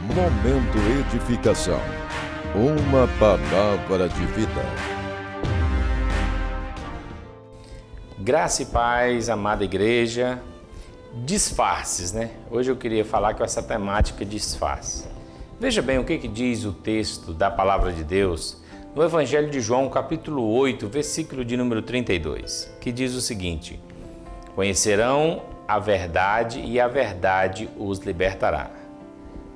Momento Edificação. Uma palavra de vida. Graça e paz, amada igreja. Disfarces, né? Hoje eu queria falar com essa temática de disfarce. Veja bem o que diz o texto da palavra de Deus no Evangelho de João, capítulo 8, versículo de número 32, que diz o seguinte: conhecerão a verdade e a verdade os libertará.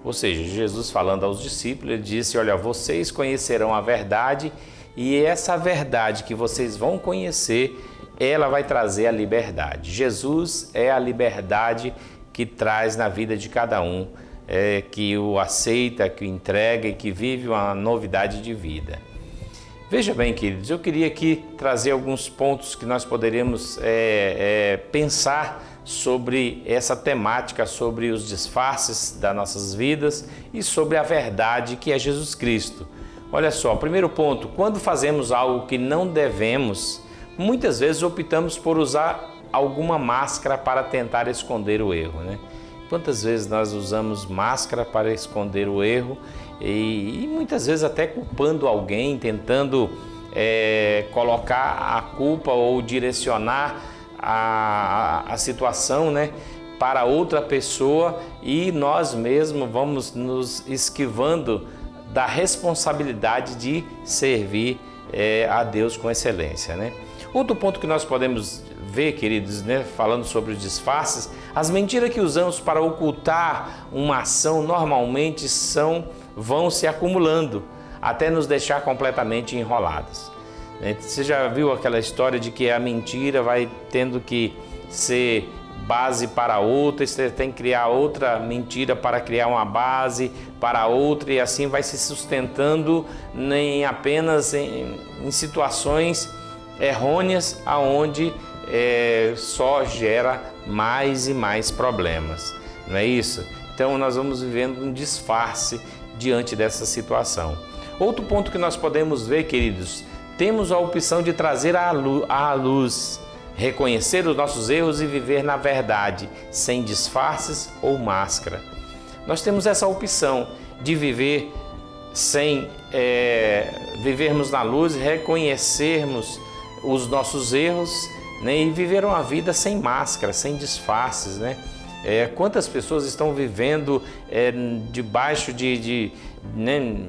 Ou seja, Jesus falando aos discípulos, ele disse: olha, vocês conhecerão a verdade e essa verdade que vocês vão conhecer, ela vai trazer a liberdade. Jesus é a liberdade que traz na vida de cada um, que o aceita, que o entrega e que vive uma novidade de vida. Veja bem, queridos, eu queria aqui trazer alguns pontos que nós poderíamos pensar sobre essa temática, sobre os disfarces das nossas vidas e sobre a verdade que é Jesus Cristo. Olha só, primeiro ponto, quando fazemos algo que não devemos, muitas vezes optamos por usar alguma máscara para tentar esconder o erro, né? Quantas vezes nós usamos máscara para esconder o erro e muitas vezes até culpando alguém, tentando colocar a culpa ou direcionar a situação, né, para outra pessoa, e nós mesmos vamos nos esquivando da responsabilidade de servir a Deus com excelência, né? Outro ponto que nós podemos ver, queridos, né, falando sobre os disfarces, as mentiras que usamos para ocultar uma ação normalmente vão se acumulando até nos deixar completamente enrolados. Você já viu aquela história de que a mentira vai tendo que ser base para outra, você tem que criar outra mentira para criar uma base para outra, e assim vai se sustentando apenas em situações errôneas, aonde só gera mais e mais problemas, não é isso? Então nós vamos vivendo um disfarce diante dessa situação. Outro ponto que nós podemos ver, queridos, temos a opção de trazer à luz, reconhecer os nossos erros e viver na verdade, sem disfarces ou máscara. Nós temos essa opção de viver sem vivermos na luz, reconhecermos os nossos erros, né, e viver uma vida sem máscara, sem disfarces, né? Quantas pessoas estão vivendo debaixo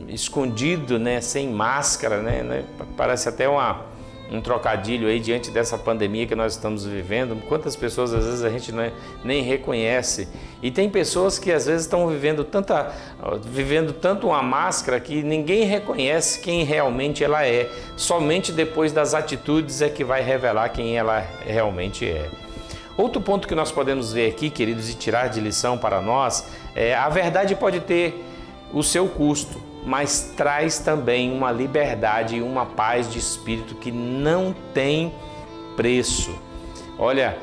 escondido, né, sem máscara, né? Parece até um trocadilho aí diante dessa pandemia que nós estamos vivendo. Quantas pessoas às vezes a gente nem reconhece, e tem pessoas que às vezes estão vivendo tanto uma máscara que ninguém reconhece quem realmente ela é. Somente depois das atitudes é que vai revelar quem ela realmente é. Outro ponto que nós podemos ver aqui, queridos, e tirar de lição para nós, a verdade pode ter o seu custo, mas traz também uma liberdade e uma paz de espírito que não tem preço. Olha,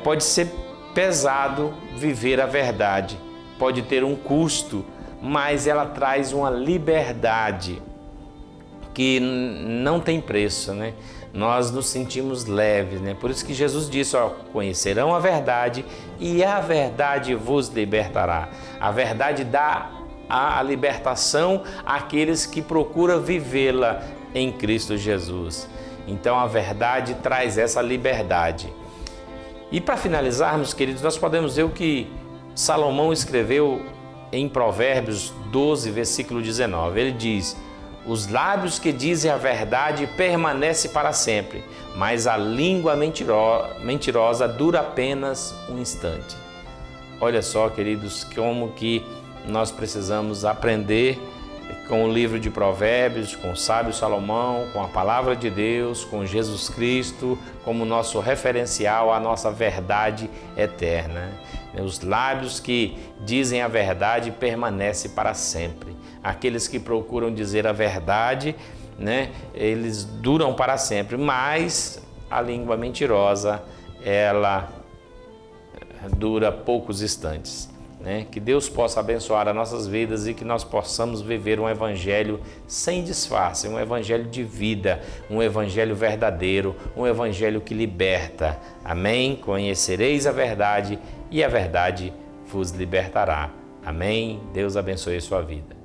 pode ser pesado viver a verdade, pode ter um custo, mas ela traz uma liberdade que não tem preço, né? Nós nos sentimos leves, né? Por isso que Jesus disse, ó, conhecerão a verdade e a verdade vos libertará. A verdade dá a libertação àqueles que procuram vivê-la em Cristo Jesus. Então a verdade traz essa liberdade. E para finalizarmos, queridos, nós podemos ver o que Salomão escreveu em Provérbios 12, versículo 19. Ele diz: os lábios que dizem a verdade permanecem para sempre, mas a língua mentirosa dura apenas um instante. Olha só, queridos, como que nós precisamos aprender com o livro de Provérbios, com o sábio Salomão, com a palavra de Deus, com Jesus Cristo, como nosso referencial à nossa verdade eterna. Os lábios que dizem a verdade permanecem para sempre. Aqueles que procuram dizer a verdade, né, eles duram para sempre, mas a língua mentirosa, ela dura poucos instantes. Que Deus possa abençoar as nossas vidas e que nós possamos viver um evangelho sem disfarce, um evangelho de vida, um evangelho verdadeiro, um evangelho que liberta. Amém? Conhecereis a verdade e a verdade vos libertará. Amém? Deus abençoe a sua vida.